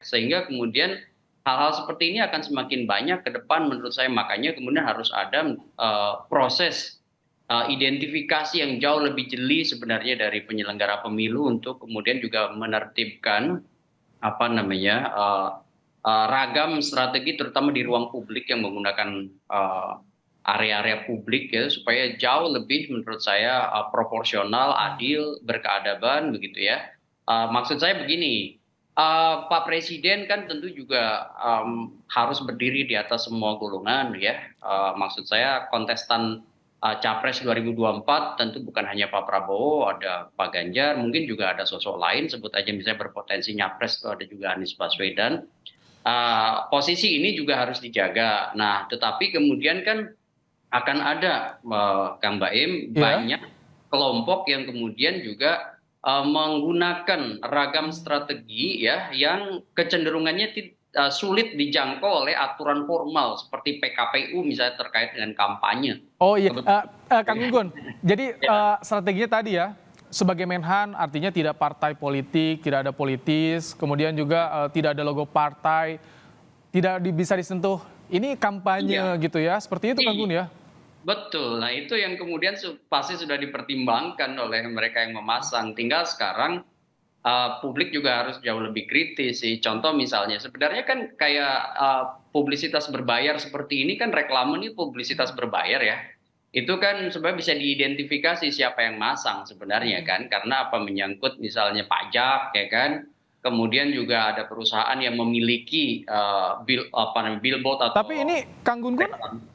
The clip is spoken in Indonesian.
Sehingga kemudian hal-hal seperti ini akan semakin banyak ke depan menurut saya, makanya kemudian harus ada, proses, identifikasi yang jauh lebih jeli sebenarnya dari penyelenggara pemilu untuk kemudian juga menertibkan, apa namanya, ragam strategi terutama di ruang publik yang menggunakan, area-area publik ya, supaya jauh lebih menurut saya, proporsional, adil, berkeadaban begitu ya. Maksud saya begini, Pak Presiden kan tentu juga, harus berdiri di atas semua golongan ya, maksud saya kontestan, Capres 2024 tentu bukan hanya Pak Prabowo, ada Pak Ganjar, mungkin juga ada sosok lain sebut aja misalnya berpotensi nyapres itu ada juga Anies Baswedan. Posisi ini juga harus dijaga. Nah, tetapi kemudian kan akan ada, Kang Baim, Iya. banyak kelompok yang kemudian juga, menggunakan ragam strategi ya, yang kecenderungannya sulit dijangkau oleh aturan formal seperti PKPU misalnya terkait dengan kampanye. Oh iya, Kebetulan Kang Gunggun, jadi, ya. strateginya tadi ya, sebagai Menhan artinya tidak partai politik, tidak ada politis, kemudian juga, tidak ada logo partai, tidak bisa disentuh, ini kampanye Iya, gitu ya, seperti itu Kang Gunggun ya? betul. Nah, itu yang kemudian pasti sudah dipertimbangkan oleh mereka yang memasang. Tinggal sekarang, publik juga harus jauh lebih kritis sih. Contoh misalnya, sebenarnya kan kayak, publisitas berbayar seperti ini kan reklame ini publisitas berbayar ya. Itu kan sebenarnya bisa diidentifikasi siapa yang masang sebenarnya kan, karena apa, menyangkut misalnya pajak ya kan, kemudian juga ada perusahaan yang memiliki, apa namanya, billboard Tapi atau ini Kang Gunggun reklam.